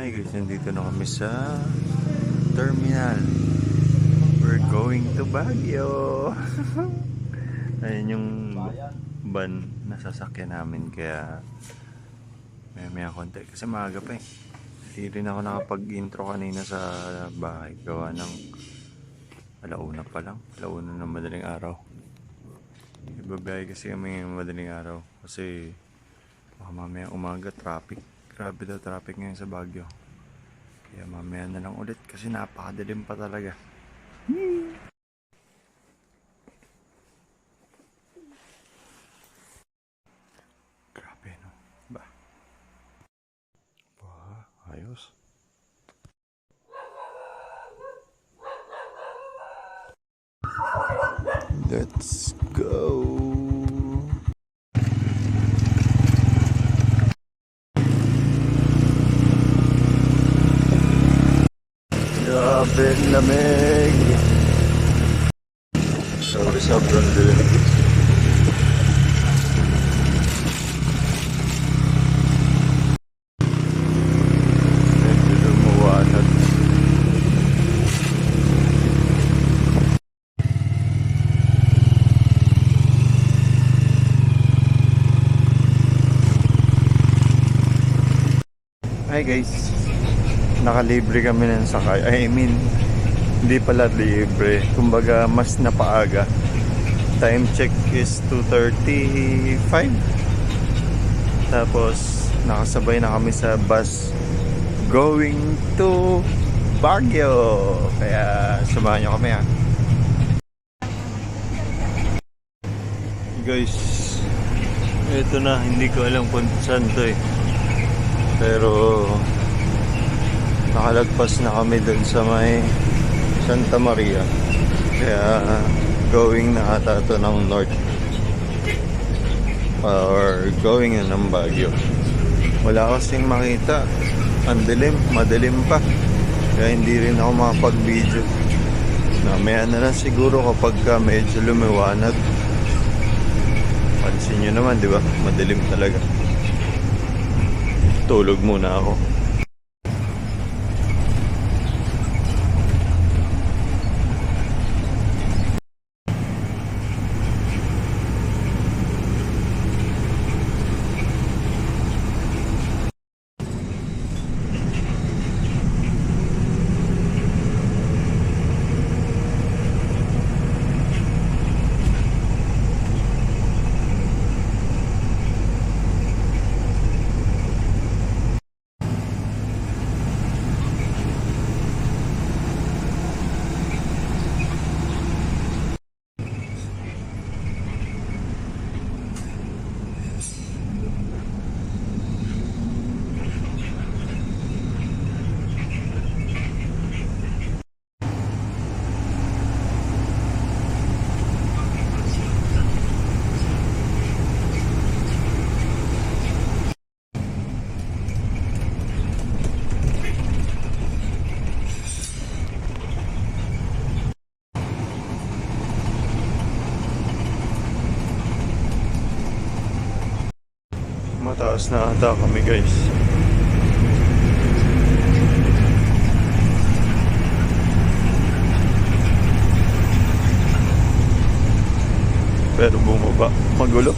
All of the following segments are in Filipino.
Hi guys, nandito na kami sa terminal. We're going to Baguio. Ayun yung van na sasakyan namin, kaya may konti kasi maaga pa eh. Hindi rin ako nakapag-intro kanina sa bahay, gawa ng alauna pa lang, alauna ng madaling araw. Ibabiyahe kasi kami madaling araw kasi baka mamaya umaga traffic. Grabe daw traffic ngayon sa Baguio. Kaya mamaya na lang ulit kasi napakadilim pa talaga. Grabe no. Ba? Ba, ayos. Let's go. Grabe lamig. Sobrang dilim. Medyo lumuwanag. Hi guys, nakalibre kami ng sakay. I mean, hindi pala libre, kumbaga mas napaaga. Time check is 2:35. Tapos nakasabay na kami sa bus going to Baguio. Kaya samahan nyo kami ha. Guys, ito na, hindi ko alam kung saan to eh. Pero nakalagpas na kami dun sa may Santa Maria. Kaya going na ata ito ng north. Or going na ng Baguio. Wala kasing makita. Ang dilim, madilim pa. Kaya hindi rin ako makapag-video. Mamaya na lang siguro kapag medyo lumiwanag. Pansin nyo naman, di ba? Madilim talaga. Tulog muna ako. Mataas na ata kami guys. Pero bumaba, magulo.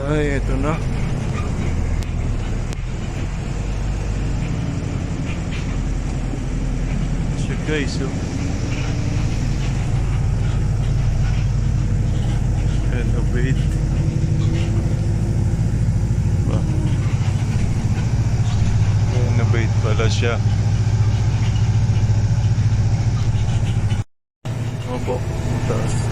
Ay, ito na. guys, oh. Renovate. Ba? Renovate pala siya. Opo, taas.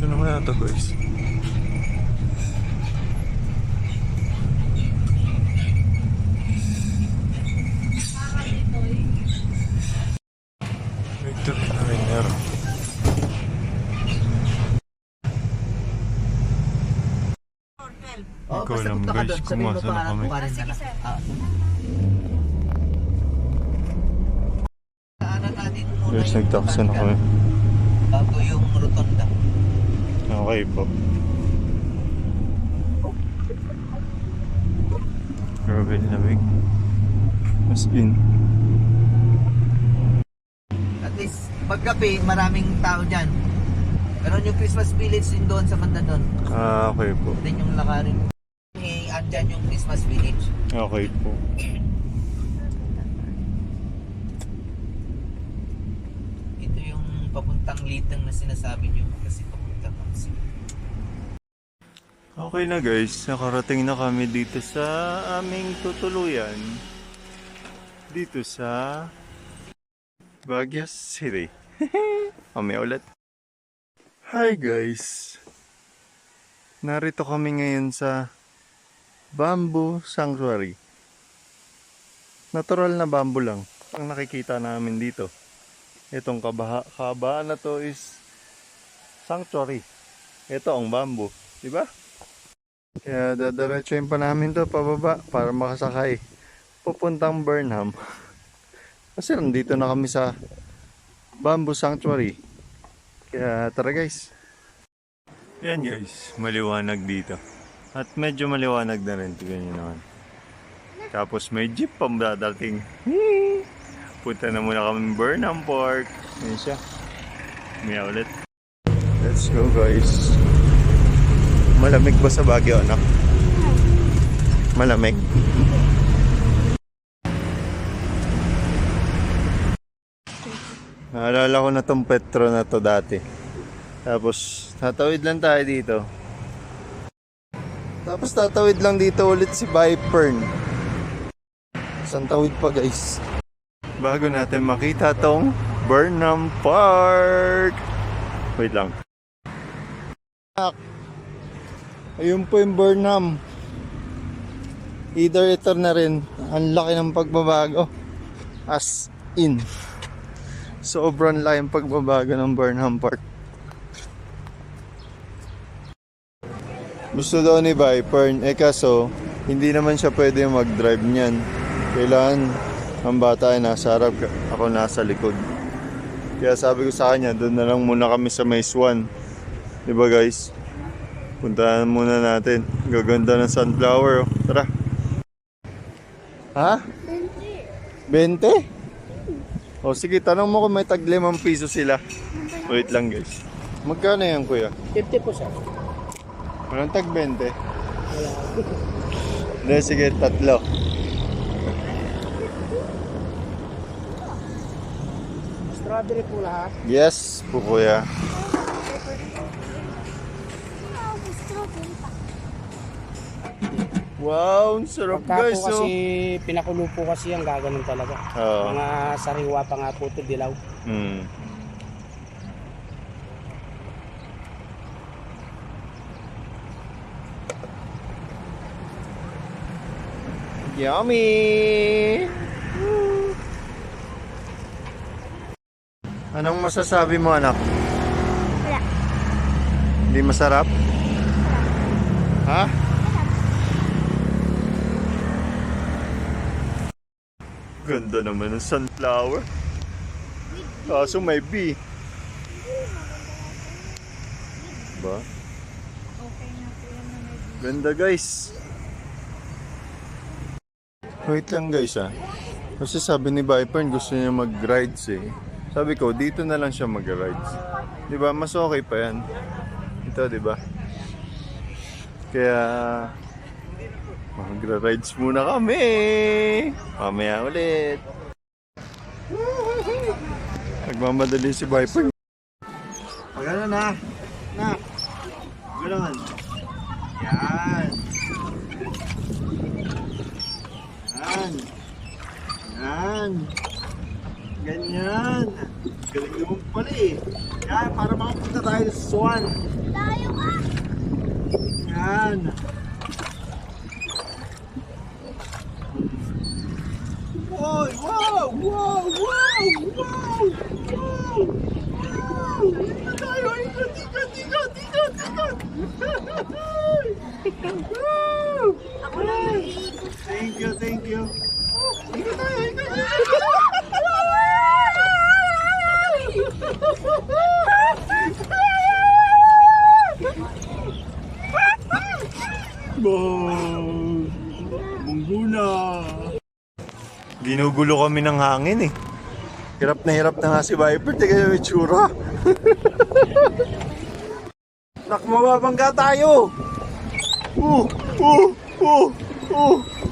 Ano kaya ito, guys? Victory Liner. Hindi ko alam, guys, kung masa na kami. Guys, nagtaksa na kami. Bago yung rotonda. Okay po. Grabe lamig. As in. At least, paggabi, maraming tao dyan. Pero yung Christmas village din doon sa banda doon. Ah, okay po. Din yung lakarin. Andyan yung Christmas village. Okay po. Ito yung papuntang Litang na sinasabi nyo. Kasi papuntang Kamsi. Okay na guys, nakarating na kami dito sa aming tutuluyan. Dito sa Baguio City. Kami ulit. Hi guys! Narito kami ngayon sa Bamboo Sanctuary. Natural na bamboo lang ang nakikita namin dito. Itong kahabaan na to is sanctuary. Ito ang bamboo, di ba? Kaya dadiretsuhin pa namin to pababa para makasakay pupuntang Burnham. Kasi nandito na kami sa Bamboo Sanctuary. Kaya tara guys. Yan guys, maliwanag dito. At medyo maliwanag na rin. Tignan nyo naman. Tapos may jeep pang dadating. Punta na muna kami Burnham Park. Yan siya. May ulit. Let's go guys. Malamig ba sa Baguio, anak? Malamig. Naalala ko na tong Petro na to dati. Tapos tatawid lang tayo dito. Tapos tatawid lang dito ulit si Vipern. Isang tawid pa guys. Bago natin makita tong Burnham Park. Wait lang. Ayun po yung Burnham. Either ito na rin. Ang laki ng pagbabago. As in. Sobrang laki ng pagbabago ng Burnham Park. Gusto daw ni Vipern. Kaso, hindi naman siya pwede mag-drive niyan. Kailangan ang bata ay nasa harap. Ako nasa likod. Kaya sabi ko sa kanya, doon na lang muna kami sa Maze 1. Diba guys? Puntahan muna natin. Gaganda ng sunflower. Oh. Tara. Ha? 20? O sige, tanong mo kung may tag 5 piso sila. Wait lang guys. Magkano yan kuya? 50 po siya. Walang tag 20? Wala. Hindi, sige, 3. Strawberry po lahat. Yes po kuya. Wow, ang sarap Pagka guys. po kasi pinakulo po kasi ang gaganon talaga. Oo. Mga sariwa pa nga po ito, dilaw. Yummy! Anong masasabi mo anak? Wala. Hindi masarap? Ha? Ganda naman ng sunflower. Kaso may bee. Ba? Okay na po yan na may Ganda guys. Wait lang guys Kasi sabi ni Viper gusto niya mag-rides eh. Sabi ko, dito na lang siya mag-rides. Di ba? Mas okay pa yan. Ito, di ba? Kaya, magra-rides muna kami. Mamaya ulit. Nagmamadali si Viper. Pagano na. Na. Ganon. Yan. Yan. Yan. Ganyan. Galing naman pala eh. Yan, para makapunta tayo sa Swan. Tayo ka! Yan. Wow! Wow! Wow! Wow! Wow! Wow! Wow! Ikot tayo! Ikot! Ikot! Ikot! Ikot! Ikot! Wow! Ako lang nag-iikot. Thank you! Thank you! Ikot tayo! Ikot! Mungguna! Ginugulo kami ng hangin eh. Hirap na nga si Viper. Tignan yung itsura. Nak, mababangga tayo!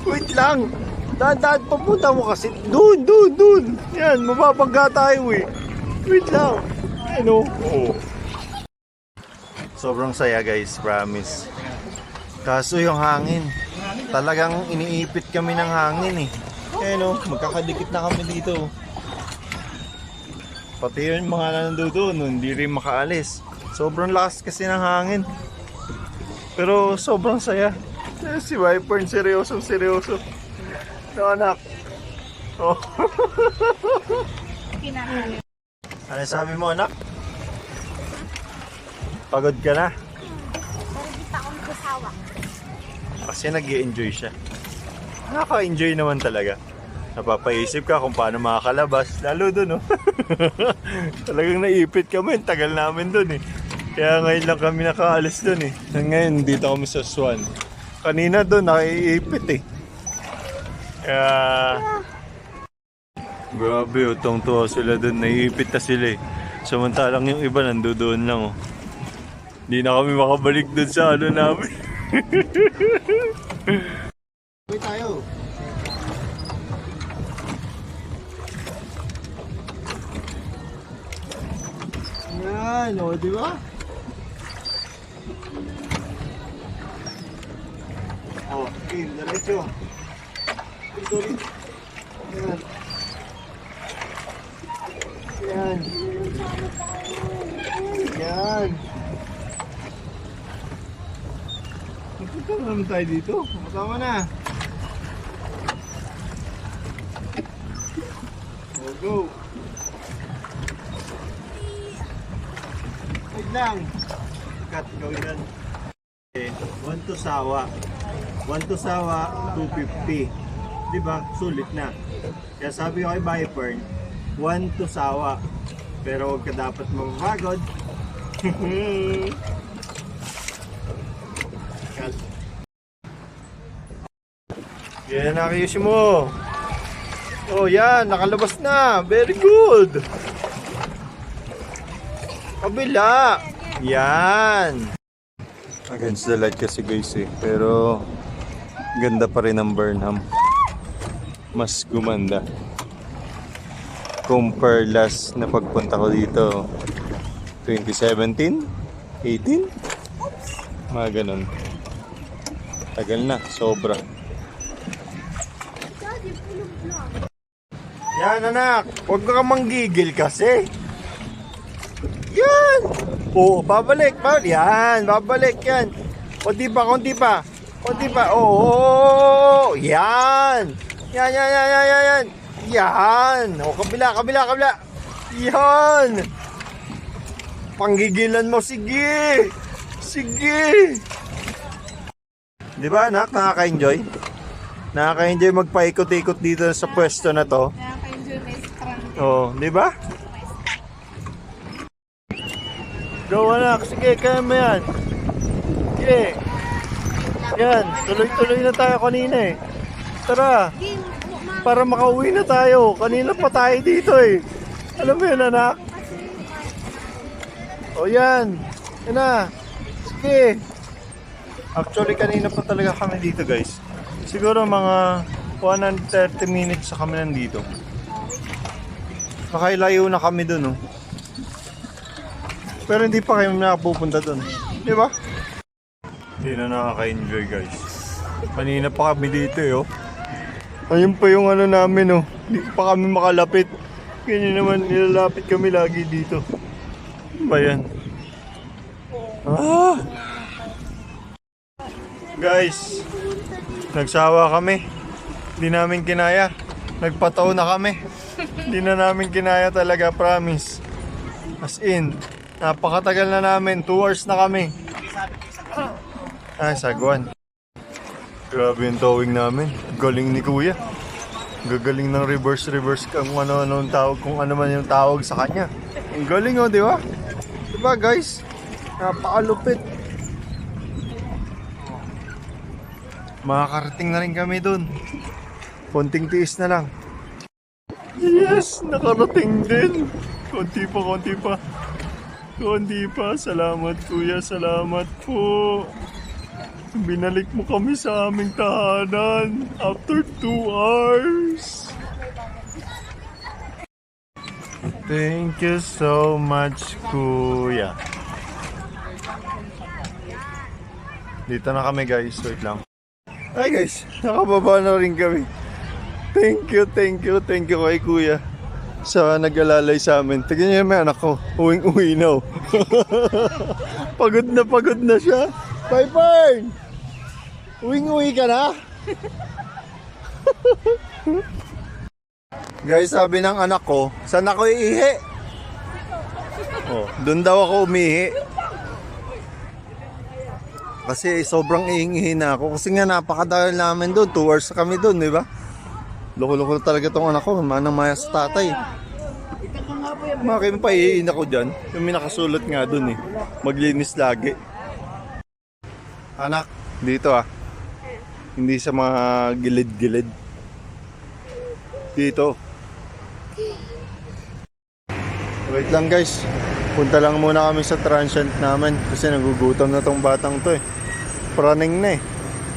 Wait lang. Dahan-dahan papunta mo kasi. Doon. Yan, mababangga tayo eh. Wait lang. Ano? Sobrang saya guys, promise. Kaso yung hangin. Talagang iniipit kami ng hangin eh. Ano, magkakadikit na kami dito. Pati yung mga nandoon, hindi rin makaalis. Sobrang lakas kasi ng hangin. Pero sobrang saya. Si Viper, seryoso. No, anak. Oh. Kinakain. Ano sabi mo, anak? Pagod ka na? Pero di pa ako nagsasawa. Kasi nag-i-enjoy siya. Nakaka-enjoy naman talaga. Napapaisip ka kung paano makakalabas. Lalo dun, oh. Talagang naipit kami. Tagal namin dun, eh. Kaya ngayon lang kami nakaalis dun, eh. Ngayon, dito kami sa Swan. Kanina dun, nakaiipit, eh. Kaya... Grabe, utong-tuwa sila dun. Naiipit na sila, eh. Samantalang yung iba nandoon lang, oh. Hindi na kami makabalik dun sa ano namin. Uy tayo! Yan, o, di ba? O, okay, diretso. Ito rin. Yan. Yan. Yan. Magpunta na naman tayo dito. Matama na. Go. Wait lang. Cut, gawin yan. 1 to Sawa. 1 to Sawa, 250. Diba? Sulit na. Kaya sabi ko kay Viper, 1 to Sawa. Pero huwag ka dapat mapapagod. Cut. Yan, nakayusin mo. Oh, yan. Nakalabas na. Very good. Kabila. Yan. Against the light kasi guys eh. Pero ganda pa rin ang Burnham. Mas gumanda. Compare last na pagpunta ko dito. 2017? 18? Mga ganun. Tagal na. Sobra. Yan anak, huwag ka manggigil kasi. Yan. Oo, babalik. Yan, babalik yan. Konti pa. Oo, yan. Yan. Yan. O, kabila. Yan. Panggigilan mo, sige. Di ba anak, nakaka-enjoy? Nakaka-enjoy magpaikot-ikot dito sa pwesto na to. Nakaka-enjoy may strand. Oh, di ba? Go anak, sige, kaya mo yan. Sige. Yan, tuloy-tuloy na tayo kanina eh. Tara. Game para makauwi na tayo. Kanina pa tayo dito eh. Alam mo yun, anak? O yan. Yan na. Sige. Actually, kanina pa talaga kami dito, guys. Siguro mga 130 minutes sa kami nandito. Nakailayo na kami dun, oh. Pero hindi pa kayo nakapupunta dun. Di ba? Hindi na nakaka-enjoy, guys. Kanina pa kami dito, eh, oh. Ayun pa yung ano namin, oh. Hindi pa kami makalapit. Ganyan naman, nilalapit kami lagi dito. Ano ba yan? Ah! Guys, nagsawa kami. Hindi namin kinaya. Nagpataw na kami. Hindi na namin kinaya talaga, promise. As in, napakatagal na namin. 2 hours na kami. Ay, sagwan. Grabe yung towing namin. Galing ni Kuya. Gagaling ng reverse kung ano-ano tawag, kung ano man yung tawag sa kanya. Ang galing, oh, di ba? Diba, guys? Napakalupit. Makakarating na rin kami dun. Konting tiis na lang. Yes, nakarating din. Konti pa. Konti pa. Salamat, Kuya. Salamat po. Binalik mo kami sa aming tahanan after 2 hours. Thank you so much, Kuya. Dito na kami, guys. Wait lang. Hi guys, nakababa na rin kami. Thank you kay Kuya sa nag-alalay sa amin. Tignan niyo yung anak ko, uwing-uwi na. Pagod na siya. Piper! Uwing-uwi ka na? Guys, sabi ng anak ko, saan ako iihi? Oh, doon daw ako umihi. Kasi sobrang iingihin na ako. Kasi nga napakadagal namin doon. 2 hours kami doon, di ba? Loko-loko talaga tong anak ko. Manang-maya sa tatay. Makin pa iiin ako dyan. Yung may nakasulat nga doon eh. Maglinis lagi. Anak, dito ah. Hindi sa mga gilid-gilid. Dito. Wait lang guys. Punta lang muna kami sa transient namin kasi nagugutom na tong batang to eh. Praning na eh.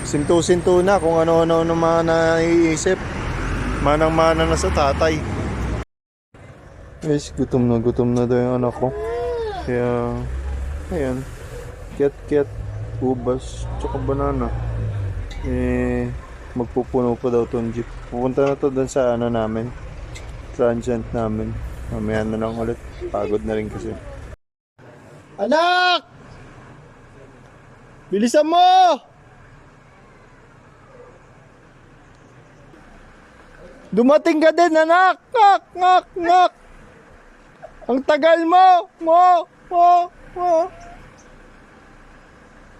Sinto-sinto na kung ano-ano mga naiisip. Manang-mana na sa tatay. Guys, gutom na daw yung anak ko. Kaya, ayan. Kiat-kiat, ubas, tsaka banana. Magpupuno pa daw tong jeep. Pupunta na to dun sa ano namin. Transient namin. Mamaya na lang ulit. Pagod na rin kasi. Anak! Bilisan mo! Dumating ka din, anak! Ngak! Ang tagal mo!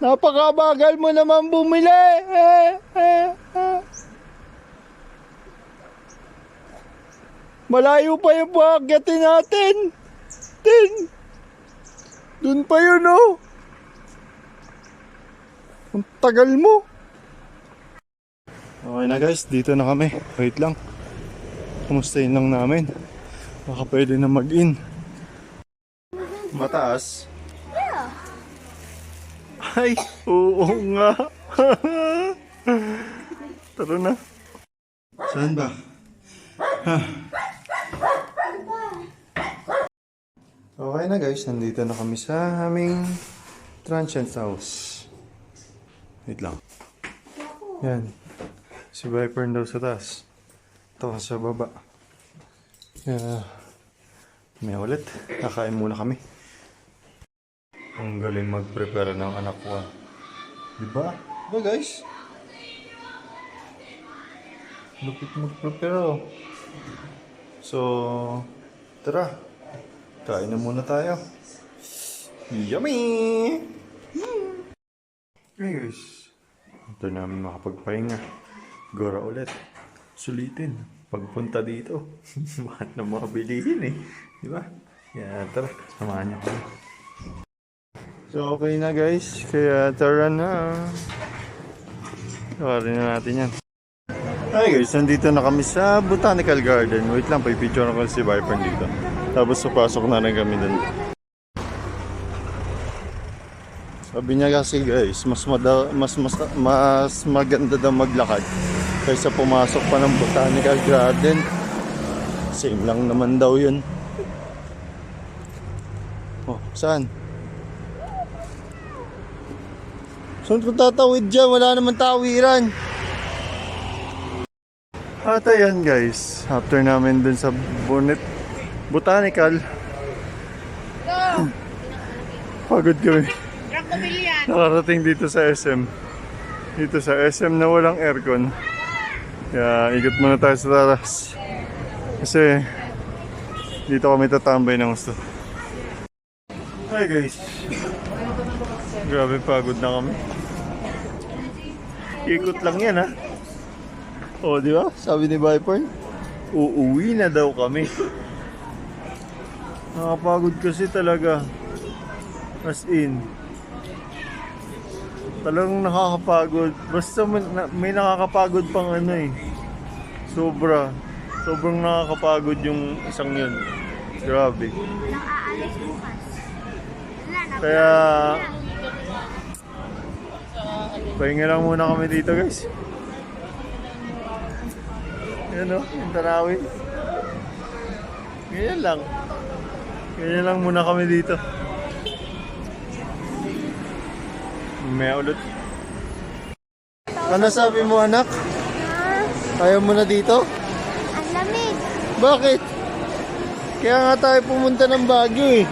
Napakabagal mo naman bumili! Malayo pa yung pagkyatin natin. Doon pa yun, oh. Ang tagal mo. Okay na guys, dito na kami. Wait lang. Kumustahin lang namin. Baka pwede na mag-in. Mataas. Ay, oo nga. Tara na. Saan ba? Okay na guys, nandito na kami sa aming transient house. Wait lang. Yan. Si Viper daw sa taas. Ito sa baba. May ulit. Kakain muna kami. Ang galing mag-prepare ng anak ko. Diba? Diba guys? Lupit mag-prepare oh. So, tara. Kain na muna tayo. Yummy! Okay guys. Ito namin makapagpahinga. Gora ulit. Sulitin. Pagpunta dito. Mahal na mga bilihin eh. Diba? Kaya tara. Samahan niyo kami. So okay na guys. Kaya tara na. Tawarin na natin yan. Hi guys, nandito na kami sa Botanical Garden. Wait lang, pipicture ko si Viper dito. Tapos papasok na rin kami dun. Sabi niya kasi guys, mas maganda daw maglakad kaysa pumasok pa ng Botanical Garden. Same lang naman daw yun. Oh, saan? Saan ko tatawid dyan? Wala naman tawiran. At ayan guys, after namin dun sa Botanical, pagod kami. Nakarating dito sa SM. Dito sa SM na walang aircon. Kaya ikot muna tayo sa taras. Kasi dito kami tatambay ng gusto. Hi guys. Grabe, pagod na kami. Ikot lang yan ha. O, di ba? Sabi ni Viper, uuwi na daw kami. Nakapagod kasi talaga. As in. Talagang nakakapagod. Basta may nakakapagod pang ano eh. Sobrang nakakapagod yung isang yun. Grabe. Nang aalis bukas. Kaya pahinga lang muna kami dito guys. Yan o, yung tanawin. Ganyan lang. Ganyan lang muna kami dito. Mamaya ulit. Ano sabi mo anak? Ayaw mo na dito? Ang lamig. Bakit? Kaya nga tayo pumunta ng Baguio eh.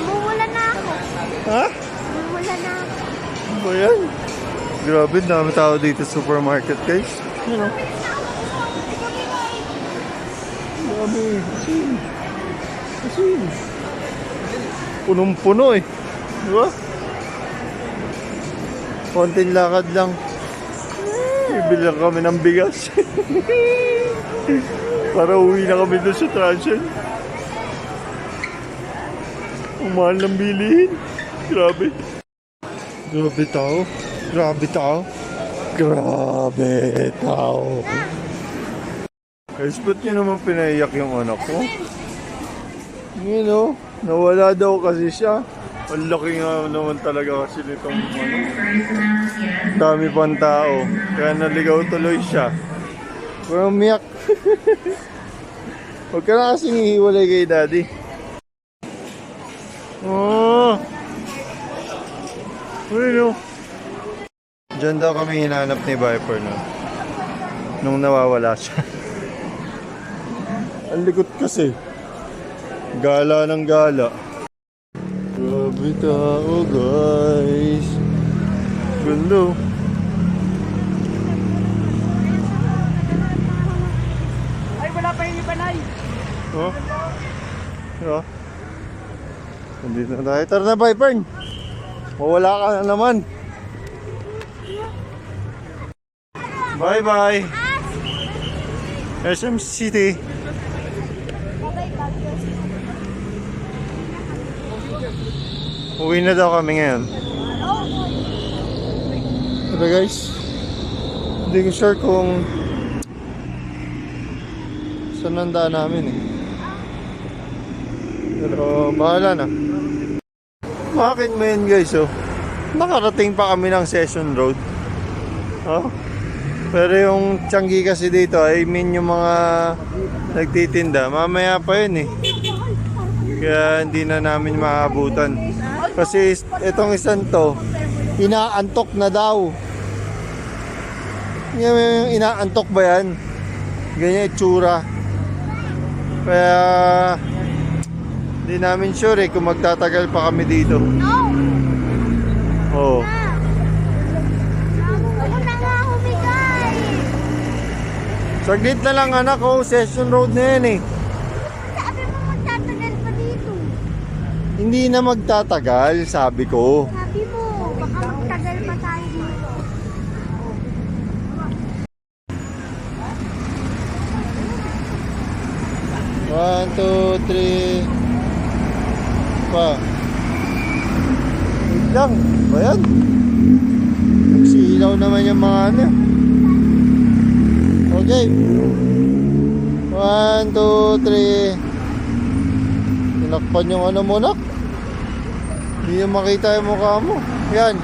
Umuulan na ako. Ha? Umuulan na ako. Ano ba yan? Grabe, dami tao dito sa supermarket guys. Ano? Dami. Kasi punong-puno eh. Diba? Konting lakad lang. Bibili lang kami ng bigas. Para uwi na kami doon sa Transyon. Ang mahal ng bilihin. Grabe. Grabe tao. Grabe tao. Grabe tao. Guys, ba't nyo naman pinaiyak yung anak ko? You know, nawala daw kasi siya. Ang laki nga naman talaga kasi nitong ano. Dami pang tao. Kaya naligaw tuloy siya. Pero umiyak. Huwag ka na kasing ihiwalay kay daddy. Oh. Ano? Diyan daw kami hinanap ni Viper no? Nung nawawala siya. Ang likot kasi. Gala ng gala. Grabe tao guys. Ganda. Ay, wala pa yung ibanay. Oh? Yeah. Nandito na tayo. Tara na Viper. Mawala ka na naman. Bye bye. SM City. Uwi na daw kami ngayon. Pero guys, hindi ko sure kung saan ang daan namin eh. Pero bahala na. Bakit mo yun guys oh? Nakarating pa kami ng Session Road. Oh? Pero yung Changi kasi dito, I mean yung mga nagtitinda, mamaya pa yun eh. Kaya hindi na namin maabutan. Kasi itong isang to, inaantok na daw. Yung inaantok ba yan? Ganyan itsura. Kaya hindi namin sure eh kung magtatagal pa kami dito. No! Oo. Ako na nga humigay. Saglit na lang anak ko, Session Road na yan eh. Sabi mo magtatagal pa dito. Hindi na magtatagal, sabi ko. Sabi mo, baka magtagal pa tayo dito. 1, 2, 3 pa. Wait lang. Ba yan? Nagsilaw naman yung mga ano. Okay. 1, 2, 3. Tinakpan yung ano mo, nak. Hindi yung makita yung mukha mo. Yan.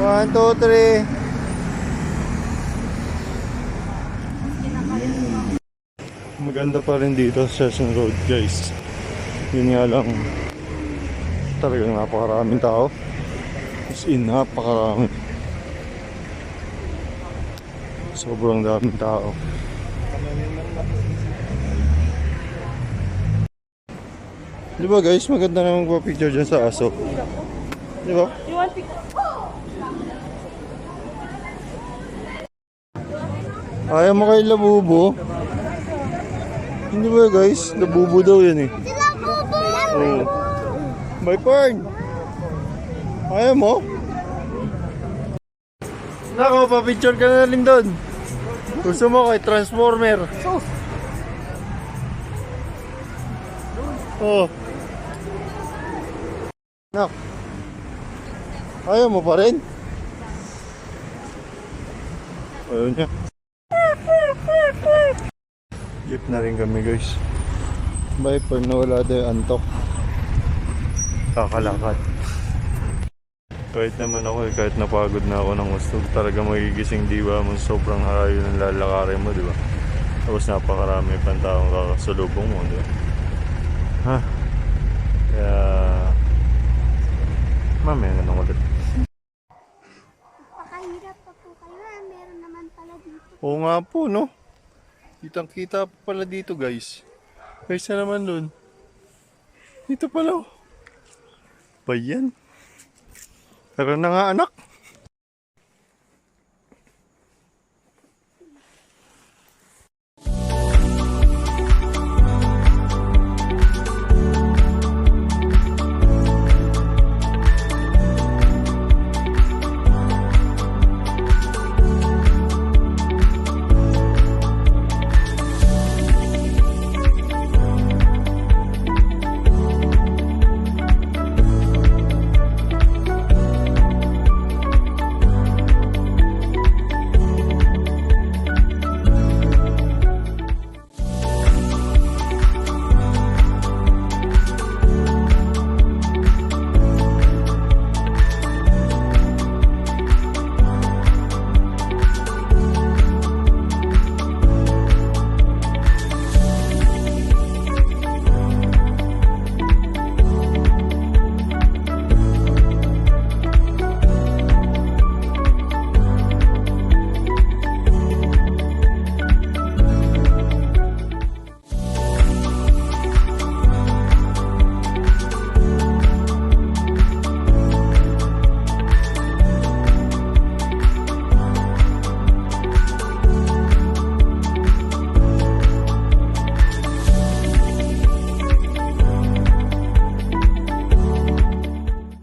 1, 2, 3. Maganda pa rin dito sa Session Road, guys. Yun nga lang, talagang napakaraming tao. As in, napakarami. Sobrang daming tao. Di ba guys, maganda na magpa-picture dyan sa aso. Di ba? You want to... Ayaw mo kay Labubo? Hindi ba guys? Labubo daw yan eh. Sila bubo! Oh. My porn! Ayaw mo? Nako, pa-picture ka na rin doon. Gusto mo kay Transformer? Oh. Nak. Ayaw mo pa rin? Ayaw niya. Jeep na rin kami guys. Viper na wala daw yung antok. Kakalakad. Kahit naman ako kahit napagod na ako ng gusto, talaga magigising diba mo sobrang harayo ng lalakarin mo, diba? Tapos napakarami pang taong kakasulubong mo, diba? Ha? Kaya... mamaya na lang ulit. Pakahirap pa po kayo. Meron naman pala dito. Oo nga po, no? Kitang kita pa pala dito, guys. Kaysa naman dun. Dito pala, oh. Ba yan? Tara na nga, anak.